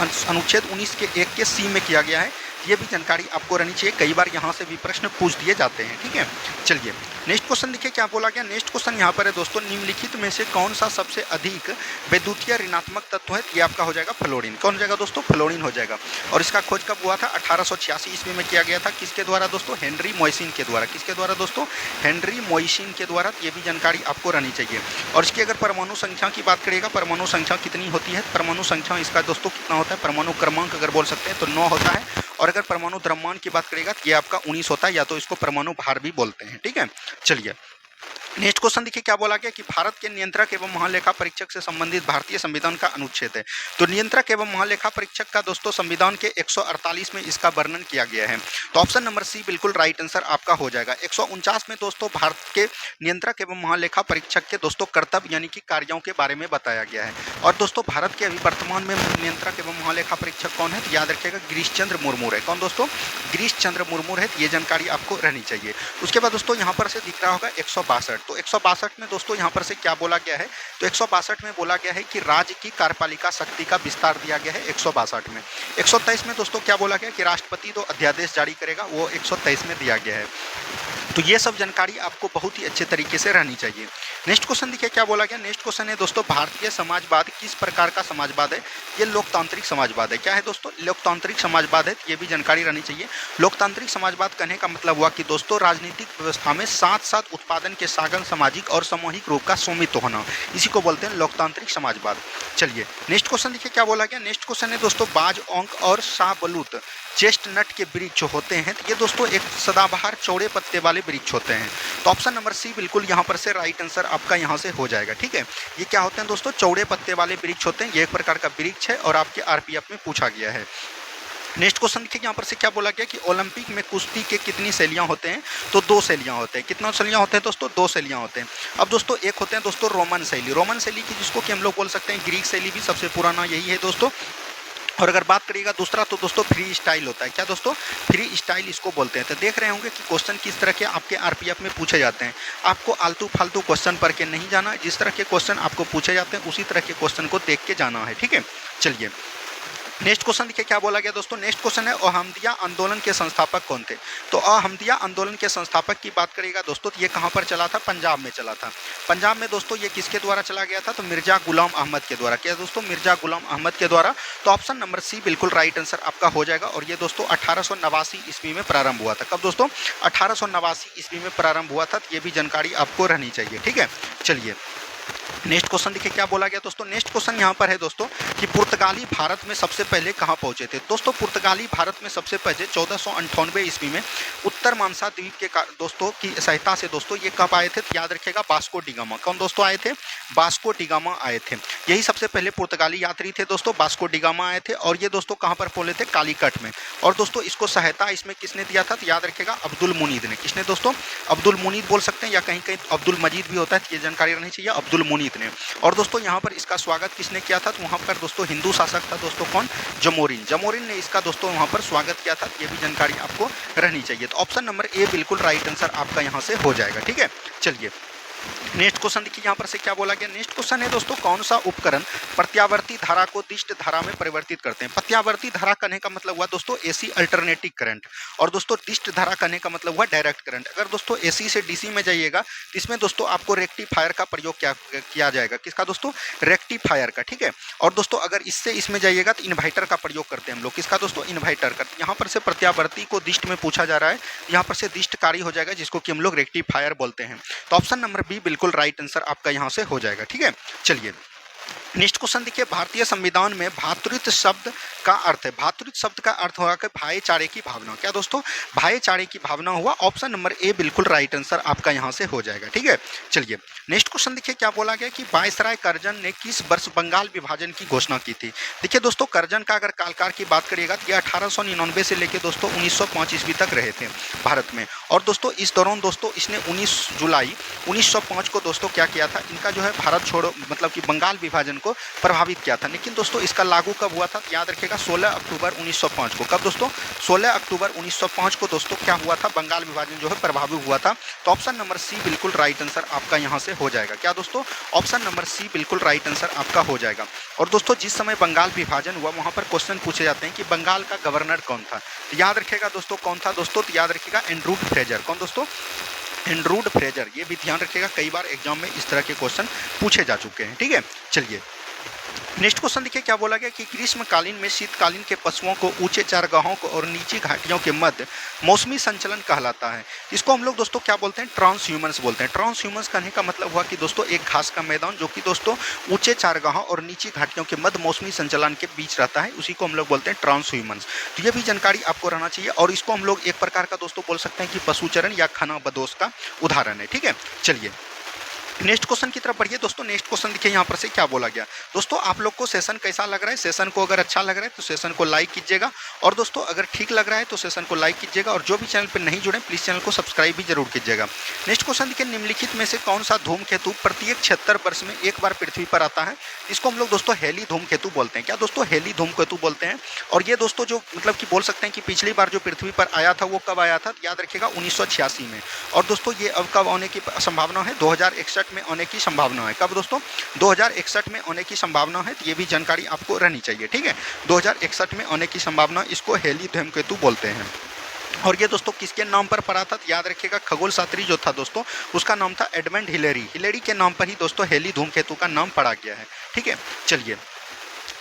अनुच्छेद 19 के 1 के सी में किया गया है। ये भी जानकारी आपको रहनी चाहिए, कई बार यहाँ से भी प्रश्न पूछ दिए जाते हैं, ठीक है। चलिए नेक्स्ट क्वेश्चन देखिए क्या बोला गया। नेक्स्ट क्वेश्चन यहाँ पर है दोस्तों, निम्नलिखित में से कौन सा सबसे अधिक वैद्युतीय ऋणात्मक तत्व है। ये आपका हो जाएगा फ्लोरीन। कौन हो जाएगा दोस्तों, फ्लोरीन हो जाएगा। और इसका खोज कब हुआ था, 1886 ईस्वी में किया गया था। किसके द्वारा दोस्तों, हेनरी मोइसिन के द्वारा। किसके द्वारा दोस्तों, हेनरी मोइसिन के द्वारा। ये भी जानकारी आपको रहनी चाहिए। और इसकी अगर परमाणु संख्या की बात करेगा, परमाणु संख्या कितनी होती है, परमाणु संख्या इसका दोस्तों कितना होता है, परमाणु क्रमांक अगर बोल सकते हैं तो 9 होता है। और अगर परमाणु द्रव्यमान की बात करेगा तो ये आपका 19 होता है, या तो इसको परमाणु भार भी बोलते हैं, ठीक है। चलिए नेक्स्ट क्वेश्चन देखिए क्या बोला गया कि भारत के नियंत्रक एवं महालेखा परीक्षक से संबंधित भारतीय संविधान का अनुच्छेद है। तो नियंत्रक एवं महालेखा परीक्षक का दोस्तों संविधान के 148 में इसका वर्णन किया गया है। तो ऑप्शन नंबर सी बिल्कुल राइट आंसर आपका हो जाएगा। 149 में दोस्तों भारत के नियंत्रक एवं महालेखा परीक्षक के दोस्तों कर्तव्य यानी कि कार्यों के बारे में बताया गया है। और दोस्तों भारत के अभी वर्तमान में नियंत्रक एवं महालेखा परीक्षक कौन है, तो याद रखिएगा गिरीश चंद्र मुर्मू है। कौन दोस्तों, गिरीश चंद्र मुर्मू है। ये जानकारी आपको रहनी चाहिए। उसके बाद दोस्तों यहाँ पर से दिख रहा होगा 162। तो 162 में दोस्तों यहाँ पर से क्या बोला गया है, तो 162 में बोला गया है कि राज्य की कार्यपालिका शक्ति का विस्तार दिया गया है 162 में। 123 में दोस्तों क्या बोला गया कि राष्ट्रपति तो अध्यादेश जारी करेगा, वो 123 में दिया गया है। तो ये सब जानकारी आपको बहुत ही अच्छे तरीके से रहनी चाहिए। नेक्स्ट क्वेश्चन देखिए क्या बोला गया। नेक्स्ट क्वेश्चन है दोस्तों, भारतीय समाजवाद किस प्रकार का समाजवाद है। ये लोकतांत्रिक समाजवाद है। क्या है दोस्तों, लोकतांत्रिक समाजवाद है। ये भी जानकारी रहनी चाहिए। लोकतांत्रिक समाजवाद कहने का मतलब हुआ कि दोस्तों राजनीतिक व्यवस्था में साथ साथ उत्पादन के साधन सामाजिक और सामूहिक रूप का स्वामित्व होना, इसी को बोलते हैं लोकतांत्रिक समाजवाद। चलिए नेक्स्ट क्वेश्चन देखिए क्या बोला गया। नेक्स्ट क्वेश्चन है दोस्तों, बाज औंक और शाहबलूत चेस्टनट के वृक्ष होते हैं। तो ये दोस्तों एक सदाबहार चौड़े पत्ते वाले वृक्ष होते हैं। तो ऑप्शन नंबर सी बिल्कुल यहाँ पर से राइट आंसर आपका यहाँ से हो जाएगा, ठीक है। ये क्या होते हैं दोस्तों, चौड़े पत्ते वाले वृक्ष होते हैं। ये एक प्रकार का वृक्ष है और आपके आरपीएफ में पूछा गया है। नेक्स्ट क्वेश्चन देखिए यहाँ पर से क्या बोला गया कि ओलंपिक में कुश्ती के कितनी शैलियाँ होते हैं। तो 2 शैलियाँ होते हैं। कितना शैलियाँ होते हैं दोस्तों, 2 शैलियाँ होते हैं। अब दोस्तों एक होते हैं दोस्तों रोमन शैली। रोमन शैली की जिसको कि हम लोग बोल सकते हैं ग्रीक शैली, भी सबसे पुराना यही है दोस्तों। और अगर बात करिएगा दूसरा तो दोस्तों फ्री स्टाइल होता है। क्या दोस्तों? फ्री स्टाइल इसको बोलते हैं। तो देख रहे होंगे कि क्वेश्चन किस तरह के आपके आरपीएफ में पूछे जाते हैं। आपको आलतू फालतू क्वेश्चन पढ़ के नहीं जाना, जिस तरह के क्वेश्चन आपको पूछे जाते हैं उसी तरह के क्वेश्चन को देख के जाना है, ठीक है। चलिए नेक्स्ट क्वेश्चन देखिए क्या बोला गया दोस्तों। नेक्स्ट क्वेश्चन है अहमदिया आंदोलन के संस्थापक कौन थे। तो अहमदिया आंदोलन के संस्थापक की बात करिएगा दोस्तों तो ये कहाँ पर चला था? पंजाब में चला था। पंजाब में दोस्तों ये किसके द्वारा चला गया था? तो मिर्जा गुलाम अहमद के द्वारा। क्या दोस्तों? मिर्जा गुलाम अहमद के द्वारा। तो ऑप्शन नंबर सी बिल्कुल राइट आंसर आपका हो जाएगा। और ये दोस्तों 1889 ईस्वी में प्रारंभ हुआ था। कब दोस्तों? 1889 ईस्वी में प्रारंभ हुआ था। तो ये भी जानकारी आपको रहनी चाहिए, ठीक है। चलिए नेक्स्ट क्वेश्चन देखिए क्या बोला गया दोस्तों। नेक्स्ट क्वेश्चन यहाँ पर है दोस्तों कि पुर्तगाली भारत में सबसे पहले कहाँ पहुंचे थे। दोस्तों पुर्तगाली भारत में सबसे पहले 1498 ईस्वी में उत्तर मानसा द्वीप के दोस्तों की सहायता से दोस्तों ये कब आए थे? तो याद रखिएगा वास्को डी गामा। कौन दोस्तों आए थे? वास्को डी गामा आए थे। यही सबसे पहले पुर्तगाली यात्री थे दोस्तों, वास्को डी गामा आए थे। और ये दोस्तों कहाँ पर पहुंचे थे? कालीकट में। और दोस्तों इसको सहायता इसमें किसने दिया था? तो याद रखिएगा अब्दुल मुनीद ने। किसने दोस्तों? अब्दुल मुनीद बोल सकते हैं या कहीं कहीं अब्दुल मजीद भी होता है, ये जानकारी रहनी चाहिए। अब्दुल मुनीद ने। और दोस्तों यहाँ पर इसका स्वागत किसने किया था? तो वहाँ पर दोस्तों हिंदू शासक था दोस्तों, कौन? जमोरिन। जमोरिन ने इसका दोस्तों वहाँ पर स्वागत किया था। ये भी जानकारी आपको रहनी चाहिए। तो ऑप्शन नंबर ए बिल्कुल राइट आंसर आपका यहाँ से हो जाएगा, ठीक है। चलिए नेक्स्ट क्वेश्चन देखिए यहाँ पर से क्या बोला गया। नेक्स्ट क्वेश्चन है दोस्तों कौन सा उपकरण प्रत्यावर्ती धारा को दिष्ट धारा में परिवर्तित करते हैं। प्रत्यावर्ती धारा कहने का मतलब हुआ दोस्तों एसी अल्टरनेटिंग करंट। और दोस्तों दिष्ट धारा कहने का मतलब हुआ डायरेक्ट करंट। अगर दोस्तों एसी से डीसी में जाइएगा तो इसमें दोस्तों आपको रेक्टिफायर का प्रयोग किया जाएगा। किसका दोस्तों? रेक्टिफायर का, ठीक है। और दोस्तों अगर इससे इसमें जाइएगा तो इन्वर्टर का प्रयोग करते हैं हम लोग। किसका दोस्तों? इन्वर्टर का। यहाँ पर से प्रत्यावर्ती को दिष्ट में पूछा जा रहा है, यहाँ पर से दिष्टकारी हो जाएगा जिसको कि हम लोग रेक्टिफायर बोलते हैं। तो ऑप्शन नंबर बी बिल्कुल राइट आंसर आपका यहां से हो जाएगा, ठीक है। चलिए नेक्स्ट क्वेश्चन देखिए भारतीय संविधान में भातृत्व शब्द का अर्थ है। भातृत्व शब्द का अर्थ होगा कि भाईचारे की भावना। क्या दोस्तों? भाईचारे की भावना हुआ। ऑप्शन नंबर ए बिल्कुल राइट आंसर आपका यहां से हो जाएगा, ठीक है। चलिए नेक्स्ट क्वेश्चन देखिए क्या बोला गया कि वायसराय करजन ने किस वर्ष बंगाल विभाजन की घोषणा की थी। देखिए दोस्तों करजन का अगर कालकाल की बात करिएगा तो ये 1899 से लेकर दोस्तों 1905 ईस्वी तक रहे थे भारत में। और दोस्तों इस दौरान दोस्तों इसने 19 जुलाई 1905 को दोस्तों क्या किया था? इनका जो है भारत छोड़ो मतलब कि बंगाल विभाजन को प्रभावित किया था। लेकिन दोस्तों इसका लागू कब हुआ था? याद रखिएगा 16 अक्टूबर 1905 को। कब दोस्तों? 16 अक्टूबर 1905 को दोस्तों क्या हुआ था? बंगाल विभाजन जो है प्रभावित हुआ था। तो ऑप्शन नंबर सी बिल्कुल राइट आंसर आपका यहां से हो जाएगा। क्या दोस्तों? ऑप्शन नंबर सी बिल्कुल राइट आंसर आपका हो जाएगा। और दोस्तों जिस समय बंगाल विभाजन हुआ वहां पर क्वेश्चन पूछे जाते हैं कि बंगाल का गवर्नर कौन था। तो याद रखिएगा दोस्तों कौन था दोस्तों? तो याद रखिएगा एंड्रू फ्रेजर। कौन दोस्तों? Andrew Fraser. ये भी ध्यान रखिएगा, कई बार एग्जाम में इस तरह के क्वेश्चन पूछे जा चुके हैं, ठीक है। चलिए नेक्स्ट क्वेश्चन देखिए क्या बोला गया कि ग्रीष्मकालीन में शीतकालीन के पशुओं को ऊंचे चारागाहों को और नीची घाटियों के मध्य मौसमी संचलन कहलाता है। इसको हम लोग दोस्तों क्या बोलते हैं? ट्रांस ह्यूमन्स बोलते हैं। ट्रांस ह्यूमन्स कहने का मतलब हुआ कि दोस्तों एक घास का मैदान जो कि दोस्तों ऊंचे चारागाहों और नीची घाटियों के मध्य मौसमी संचलन के बीच रहता है, उसी को हम लोग बोलते हैं ट्रांस ह्यूमन्स। तो ये भी जानकारी आपको रहना चाहिए। और इसको हम लोग एक प्रकार का दोस्तों बोल सकते हैं कि पशुचरण या खानाबदोश का उदाहरण है, ठीक है। चलिए नेक्स्ट क्वेश्चन की तरफ बढ़िए दोस्तों। नेक्स्ट क्वेश्चन देखिए यहाँ पर से क्या बोला गया। दोस्तों आप लोग को सेशन कैसा लग रहा है? सेशन को अगर अच्छा लग रहा है तो सेशन को लाइक कीजिएगा। और दोस्तों अगर ठीक लग रहा है तो सेशन को लाइक कीजिएगा। और जो भी चैनल पर नहीं जुड़े प्लीज़ चैनल को सब्सक्राइब भी जरूर कीजिएगा। नेक्स्ट क्वेश्चन देखिए निम्नलिखित में से कौन सा धूमकेतु प्रत्येक 76 वर्ष में एक बार पृथ्वी पर आता है। इसको हम लोग दोस्तों हेली धूमकेतु बोलते हैं। क्या दोस्तों? हेली धूमकेतु बोलते हैं। और ये दोस्तों जो मतलब कि बोल सकते हैं कि पिछली बार जो पृथ्वी पर आया था वो कब आया था? याद रखिएगा 1986 में। और दोस्तों ये अब कब आने की संभावना है? 2061 में आने की संभावना है। कब दोस्तों? 2061 में आने की संभावना है। तो ये भी जानकारी आपको रहनी चाहिए, ठीक है। 2061 में आने की संभावना, इसको हेली धूमकेतु बोलते हैं। और ये दोस्तों किसके नाम पर पड़ा था? याद रखिएगा खगोल शास्त्री जो था दोस्तों उसका नाम था एडमंड हिलेरी। हिलेरी के नाम पर ही दोस्तों हेली धूमकेतु का नाम पड़ा गया है, ठीक है। चलिए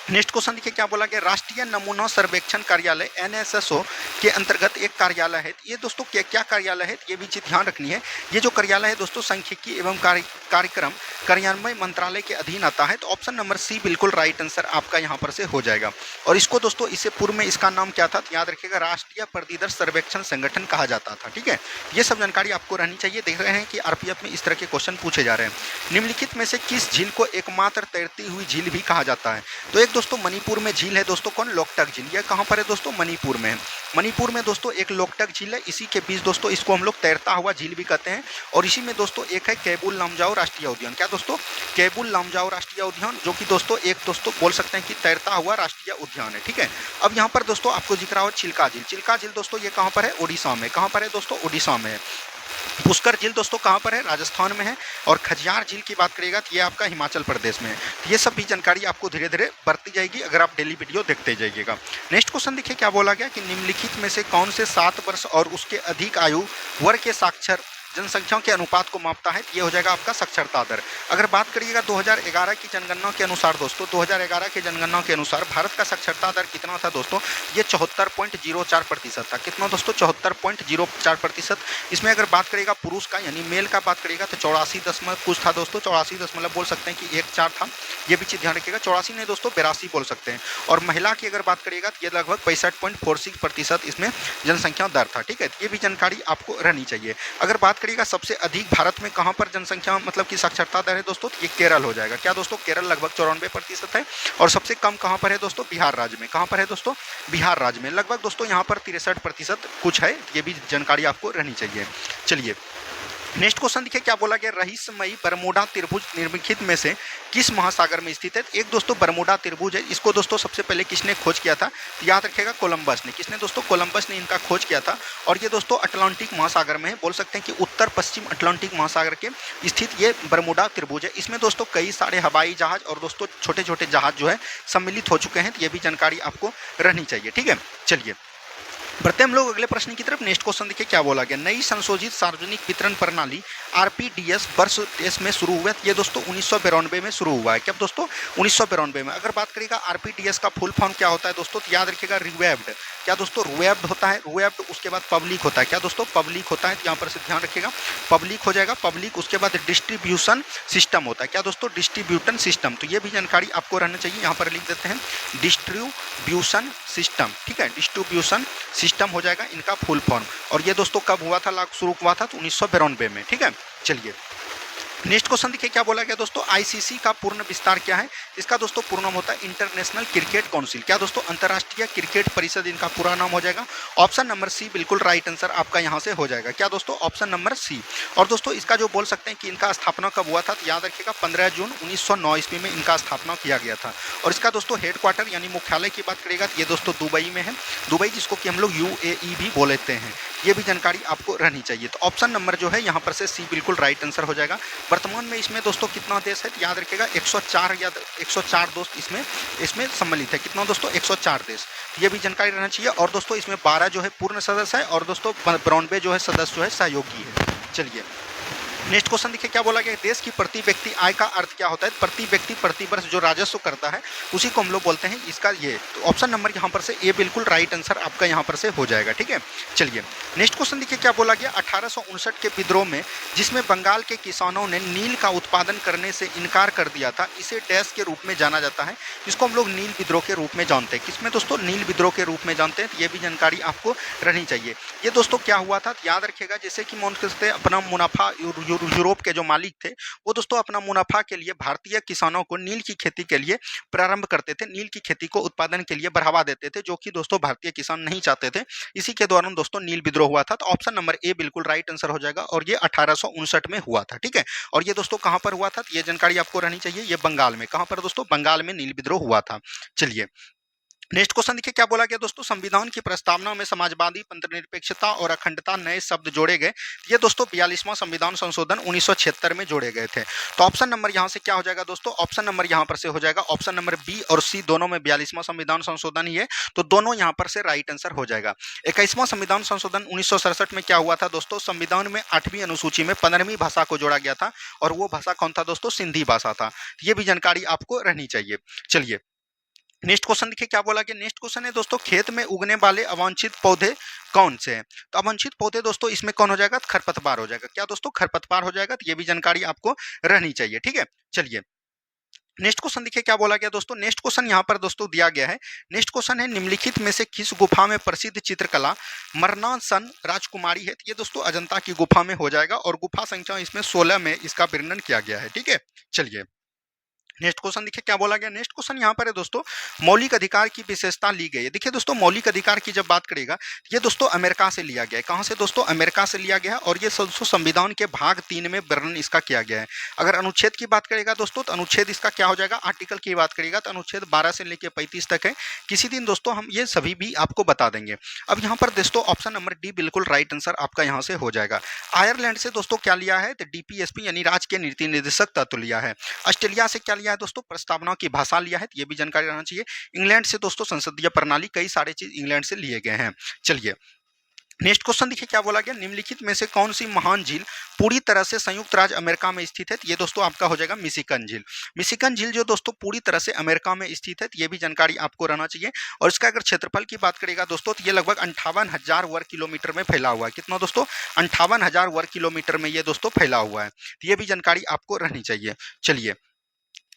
नेक्स्ट क्वेश्चन देखिए क्या बोला गया। राष्ट्रीय नमूना सर्वेक्षण कार्यालय NSSO के अंतर्गत एक कार्यालय है। ये दोस्तों क्या कार्यालय है? ये भी चीज ध्यान रखनी है। ये जो कार्यालय है दोस्तों सांख्यिकी एवं कार्यक्रम कार्यान्वयन मंत्रालय के अधीन आता है। तो ऑप्शन नंबर सी बिल्कुल राइट आंसर आपका यहाँ पर से हो जाएगा। और इसको दोस्तों इससे पूर्व में इसका नाम क्या था? याद रखिएगा राष्ट्रीय प्रतिदर्श सर्वेक्षण संगठन कहा जाता था, ठीक है। ये सब जानकारी आपको रहनी चाहिए। देख रहे हैं कि आरपीएफ में इस तरह के क्वेश्चन पूछे जा रहे हैं। निम्नलिखित में से किस झील को एकमात्र तैरती हुई झील भी कहा जाता है? तो एक दोस्तों मणिपुर में झील है दोस्तों, कौन? लोकटक झील। यह कहाँ पर है दोस्तों? मणिपुर में है। मणिपुर में दोस्तों एक लोकटक झील है, इसी के बीच दोस्तों इसको हम लोग तैरता हुआ झील भी कहते हैं। और इसी में दोस्तों एक है कैबुल लामजाओ राष्ट्रीय उद्यान। क्या दोस्तों? कैबुल लामजाओ राष्ट्रीय उद्यान, जो कि दोस्तों एक दोस्तों बोल सकते हैं कि तैरता हुआ राष्ट्रीय उद्यान है। ठीक है, अब यहाँ पर दोस्तों आपको दिख रहा हो चिल्का झील। चिल्का झील दोस्तों ये कहाँ पर है? उड़ीसा में। कहाँ पर है दोस्तों? उड़ीसा में है। पुष्कर झील दोस्तों कहाँ पर है? राजस्थान में है। और खजियार झील की बात करिएगा तो ये आपका हिमाचल प्रदेश में है। तो ये सब भी जानकारी आपको धीरे धीरे बढ़ती जाएगी अगर आप डेली वीडियो देखते जाइएगा। नेक्स्ट क्वेश्चन देखिए क्या बोला गया कि निम्नलिखित में से कौन से 7 वर्ष और उसके अधिक आयु वर्ग के साक्षर जनसंख्या के अनुपात को मापता है? ये हो जाएगा आपका साक्षरता दर। अगर बात करिएगा 2011 की जनगणना के अनुसार दोस्तों, 2011 की जनगणना के अनुसार भारत का साक्षरता दर कितना था दोस्तों? ये 74.04% था। कितना दोस्तों? 74.04%। इसमें अगर बात करिएगा पुरुष का यानी मेल का बात करिएगा तो 84 दशमलव कुछ था दोस्तों। 84 दशमलव बोल सकते हैं कि 14 था, ये भी चीज़ ध्यान रखिएगा। 84 नहीं दोस्तों, 82 बोल सकते हैं। और महिला की अगर बात करिएगा तो ये लगभग 65.46% इसमें जनसंख्या दर था। ठीक है, ये भी जानकारी आपको रहनी चाहिए। अगर बात करिएगा सबसे अधिक भारत में कहां पर जनसंख्या मतलब कि साक्षरता दर है दोस्तों, तो ये केरल हो जाएगा। क्या दोस्तों? केरल लगभग 94% है। और सबसे कम कहां पर है दोस्तों? बिहार राज्य में। कहां पर है दोस्तों? बिहार राज्य में लगभग दोस्तों यहां पर 63% कुछ है। ये भी जानकारी आपको रहनी चाहिए। चलिए नेक्स्ट क्वेश्चन देखिए क्या बोला गया, रहस्यमयी बरमूडा त्रिभुज निम्नलिखित में से किस महासागर में स्थित है? एक दोस्तों बरमूडा त्रिभुज है, इसको दोस्तों सबसे पहले किसने खोज किया था? तो याद रखिएगा कोलंबस ने। किसने दोस्तों? कोलंबस ने इनका खोज किया था। और ये दोस्तों अटलांटिक महासागर में है, बोल सकते हैं कि उत्तर पश्चिम अटलांटिक महासागर के स्थित ये बरमूडा त्रिभुज है। इसमें दोस्तों कई सारे हवाई जहाज और दोस्तों छोटे छोटे जहाज जो है सम्मिलित हो चुके हैं। तो ये भी जानकारी आपको रहनी चाहिए। ठीक है, चलिए बढ़ते हम लोग अगले प्रश्न की तरफ। नेक्स्ट क्वेश्चन देखिए क्या बोला गया, नई संशोधित सार्वजनिक वितरण प्रणाली आरपीडीएस वर्ष देश में शुरू हुआ। ये दोस्तों 1992 में शुरू हुआ है। क्या दोस्तों? 1992 में। अगर बात करिएगा आरपीडीएस का फुल फॉर्म क्या होता है दोस्तों, तो याद रखिएगा रिवेव्ड। क्या दोस्तों? रिवेव्ड होता है। रिवेव्ड उसके बाद पब्लिक होता है। क्या दोस्तों? पब्लिक होता है। यहाँ पर से ध्यान रखिएगा पब्लिक हो जाएगा। पब्लिक उसके बाद डिस्ट्रीब्यूशन सिस्टम होता है। क्या दोस्तों? Distribution system. तो ये भी जानकारी आपको रहना चाहिए। यहाँ पर लिख देते हैं डिस्ट्रीब्यूशन सिस्टम। ठीक है, डिस्ट्रीब्यूशन सिस्टम हो जाएगा इनका फुल फॉर्म। और ये दोस्तों कब हुआ था? लागू शुरू हुआ था तो 1992 में। ठीक है, चलिए नेक्स्ट क्वेश्चन देखिए क्या बोला गया दोस्तों, आईसीसी का पूर्ण विस्तार क्या है? इसका दोस्तों पूर्ण नाम होता है इंटरनेशनल क्रिकेट काउंसिल। क्या दोस्तों? अंतर्राष्ट्रीय क्रिकेट परिषद इनका पूरा नाम हो जाएगा। ऑप्शन नंबर सी बिल्कुल राइट आंसर आपका यहां से हो जाएगा। क्या दोस्तों? Option number C. और दोस्तों इसका जो बोल सकते हैं कि इनका स्थापना कब हुआ था, तो याद रखिएगा 15 जून 1909 ईस्वी में इनका स्थापना किया गया था। और इसका दोस्तों हेडक्वार्टर यानी मुख्यालय की बात करेगा तो ये दोस्तों दुबई में है। दुबई जिसको कि हम लोग यूएई भी बोलते हैं। ये भी जानकारी आपको रहनी चाहिए। तो ऑप्शन नंबर जो है यहाँ पर से सी बिल्कुल राइट आंसर हो जाएगा। वर्तमान में इसमें दोस्तों कितना देश है? याद रखिएगा 104 या 104 दोस्त इसमें सम्मिलित है। कितना दोस्तों? 104 देश। ये भी जानकारी रहना चाहिए। और दोस्तों इसमें 12 जो है पूर्ण सदस्य है और दोस्तों 92 जो है सदस्य जो है सहयोगी है। चलिए नेक्स्ट क्वेश्चन देखिए क्या बोला गया, देश की प्रति व्यक्ति आय का अर्थ क्या होता है? प्रति व्यक्ति प्रति वर्ष जो राजस्व करता है उसी को हम लोग बोलते हैं इसका ये। तो ऑप्शन नंबर यहाँ पर से ए बिल्कुल राइट आंसर आपका यहाँ पर से हो जाएगा। ठीक है, चलिए नेक्स्ट क्वेश्चन देखिए क्या बोला गया, 1859 के विद्रोह में जिसमें बंगाल के किसानों ने नील का उत्पादन करने से इनकार कर दिया था, इसे डैश के रूप में जाना जाता है। इसको हम लोग नील विद्रोह के रूप में जानते हैं। किसमें दोस्तों? नील विद्रोह के रूप में जानते हैं। तो ये भी जानकारी आपको रहनी चाहिए। ये दोस्तों क्या हुआ था? याद रखिएगा जैसे कि मान सकते अपना मुनाफा यूरोप के जो मालिक थे वो दोस्तों अपना मुनाफा के लिए भारतीय किसानों को नील की खेती के लिए प्रारंभ करते थे। नील की खेती को उत्पादन के लिए बढ़ावा देते थे, जो कि दोस्तों भारतीय किसान नहीं चाहते थे। इसी के दौरान दोस्तों नील विद्रोह हुआ था। तो ऑप्शन नंबर ए बिल्कुल राइट आंसर हो जाएगा। और ये 1859 में हुआ था। ठीक है, और ये दोस्तों कहां पर हुआ था? तो ये जानकारी आपको रहनी चाहिए। ये बंगाल में। कहां पर दोस्तों? बंगाल में नील विद्रोह हुआ था। चलिए नेक्स्ट क्वेश्चन देखिए क्या बोला गया दोस्तों, संविधान की प्रस्तावना में समाजवादी, धर्मनिरपेक्षता और अखंडता नए शब्द जोड़े गए। ये दोस्तों 42वां संविधान संशोधन 1976 में जोड़े गए थे। तो ऑप्शन नंबर यहाँ से क्या हो जाएगा दोस्तों? ऑप्शन नंबर यहाँ पर से हो जाएगा ऑप्शन नंबर बी और सी, दोनों में 42वां संविधान संशोधन ही है। तो दोनों यहाँ पर से राइट आंसर हो जाएगा। 21वां संविधान संशोधन 1967 में क्या हुआ था दोस्तों? संविधान में 8वीं अनुसूची में 15वीं भाषा को जोड़ा गया था। और वो भाषा कौन था दोस्तों? सिंधी भाषा था। ये भी जानकारी आपको रहनी चाहिए। चलिए नेक्स्ट क्वेश्चन देखिए क्या बोला गया, नेक्स्ट क्वेश्चन है दोस्तों, खेत में उगने वाले अवांछित पौधे कौन से हैं? तो अवांछित पौधे दोस्तों इसमें कौन हो जाएगा? खरपतवार हो जाएगा। क्या दोस्तों? खरपतवार हो जाएगा। तो ये भी जानकारी आपको रहनी चाहिए। ठीक है, चलिए नेक्स्ट क्वेश्चन देखिए क्या बोला गया दोस्तों, नेक्स्ट क्वेश्चन यहाँ पर दोस्तों दिया गया है। नेक्स्ट क्वेश्चन है, निम्नलिखित में से किस गुफा में प्रसिद्ध चित्रकला मरनासन राजकुमारी है? ये दोस्तों अजंता की गुफा में हो जाएगा। और गुफा संख्या इसमें 16 में इसका वर्णन किया गया है। ठीक है, चलिए नेक्स्ट क्वेश्चन देखिए क्या बोला गया। नेक्स्ट क्वेश्चन यहाँ पर है दोस्तों, मौलिक अधिकार की विशेषता ली गई है। देखिए दोस्तों, मौलिक अधिकार की जब बात करेगा, ये दोस्तों अमेरिका से लिया गया है। कहाँ से दोस्तों? अमेरिका से लिया गया है, और ये दोस्तों संविधान के भाग 3 में वर्णन इसका किया गया है। अगर अनुच्छेद की बात करेगा दोस्तों, तो अनुच्छेद इसका क्या हो जाएगा? आर्टिकल की बात करेगा तो अनुच्छेद 12 से लेकर 35 तक है। किसी दिन दोस्तों हम ये सभी भी आपको बता देंगे। अब यहाँ पर दोस्तों ऑप्शन नंबर डी बिल्कुल राइट आंसर आपका यहाँ से हो जाएगा। आयरलैंड से दोस्तों क्या लिया है? तो डीपीएसपी यानी राज्य के नीति निर्देशक तत्व लिया है। ऑस्ट्रेलिया से क्या लिया है दोस्तों? प्रस्तावना की भाषा लिया है, ये भी जानकारी रहना चाहिए। इंग्लैंड से दोस्तों संसदीय प्रणाली, कई सारे चीज इंग्लैंड से लिए गए हैं। चलिए नेक्स्ट क्वेश्चन देखिए क्या बोला गया। निम्नलिखित में से कौन सी महान झील पूरी तरह से संयुक्त राज्य अमेरिका में स्थित है? ये दोस्तों आपका हो जाएगा मिशिगन झील। मिशिगन झील जो दोस्तों पूरी तरह से अमेरिका में स्थित है, ये भी जानकारी आपको रहना चाहिए। और इसका अगर क्षेत्रफल की बात करेगा दोस्तों, तो ये लगभग 58,000 वर्ग किलोमीटर में फैला हुआ है। कितना दोस्तों? 58,000 वर्ग किलोमीटर में ये दोस्तों फैला हुआ है, तो ये भी जानकारी आपको रहनी चाहिए। चलिए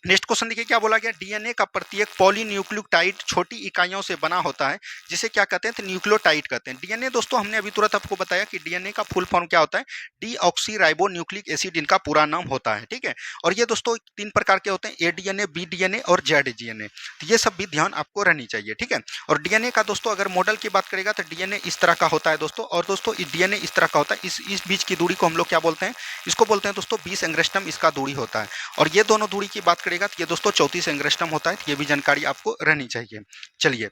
नेक्स्ट क्वेश्चन देखिए क्या बोला गया। डीएनए का प्रत्येक पॉलीन्यूक्लियोटाइड छोटी इकाइयों से बना होता है, जिसे क्या कहते हैं? तो न्यूक्लियोटाइड कहते हैं। डीएनए दोस्तों हमने अभी तुरंत आपको बताया कि डीएनए का फुल फॉर्म क्या होता है? डीऑक्सीराइबोन्यूक्लिक एसिड इनका पूरा नाम होता है, ठीक है। और ये दोस्तों 3 प्रकार के होते हैं, एडीएनए, बीडीएनए और जेडजीएनए। तो ये सब भी ध्यान आपको रहनी चाहिए, ठीक है। और डीएनए का दोस्तों अगर मॉडल की बात करेगा तो डीएनए इस तरह का होता है दोस्तों, और दोस्तों डीएनए इस तरह का होता है। इस बीच की दूरी को हम लोग क्या बोलते हैं? इसको बोलते हैं दोस्तों 20 एंगस्ट्रॉम इसका दूरी होता है। और ये दोनों दूरी की बात करेगा तो ये दोस्तों 34 एंगस्ट्रॉम होता है। ये भी जानकारी आपको रहनी चाहिए। चलिए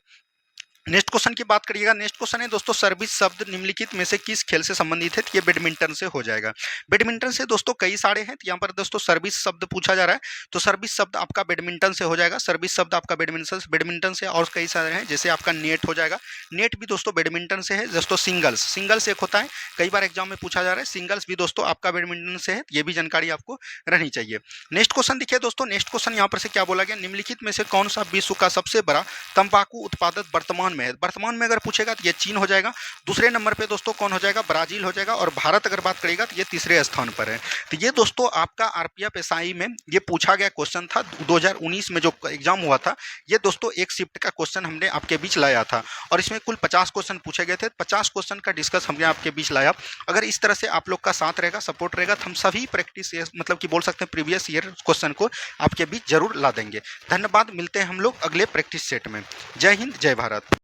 नेक्स्ट क्वेश्चन की बात करिएगा। नेक्स्ट क्वेश्चन है दोस्तों, सर्विस शब्द निम्नलिखित में से किस खेल से संबंधित है? ये बैडमिंटन से हो जाएगा। बैडमिंटन से दोस्तों कई सारे हैं, तो यहाँ पर दोस्तों सर्विस शब्द पूछा जा रहा है, तो सर्विस शब्द आपका बैडमिंटन से हो जाएगा। सर्विस शब्द आपका बैडमिंटन से, और कई सारे हैं, जैसे आपका नेट हो जाएगा। नेट भी दोस्तों बैडमिंटन से है। दोस्तों सिंगल्स एक होता है, कई बार एग्जाम में पूछा जा रहा है, सिंगल्स भी दोस्तों आपका बैडमिंटन से है। ये भी जानकारी आपको रहनी चाहिए। नेक्स्ट क्वेश्चन देखिए दोस्तों, नेक्स्ट क्वेश्चन यहाँ पर से क्या बोला गया। निम्नलिखित में से कौन सा विश्व का सबसे बड़ा तंबाकू उत्पादक वर्तमान में है? वर्तमान में अगर पूछेगा तो ये चीन हो जाएगा। दूसरे नंबर पे दोस्तों कौन हो जाएगा? ब्राजील हो जाएगा। और भारत अगर बात करेगा तो ये तीसरे स्थान पर है। तो ये दोस्तों आपका आरपीएफ एसआई में ये पूछा गया क्वेश्चन था, 2019 में जो एग्जाम हुआ था। ये दोस्तों एक शिफ्ट का क्वेश्चन हमने आपके बीच लाया था, और इसमें कुल 50 क्वेश्चन पूछे गए थे। 50 क्वेश्चन का डिस्कस हमने आपके बीच लाया। अगर इस तरह से आप लोग का साथ रहेगा, सपोर्ट रहेगा, तो हम सभी प्रैक्टिस मतलब कि बोल सकते हैं प्रीवियस ईयर क्वेश्चन को आपके बीच जरूर ला देंगे। धन्यवाद, मिलते हैं हम लोग अगले प्रैक्टिस सेट में। जय हिंद, जय भारत।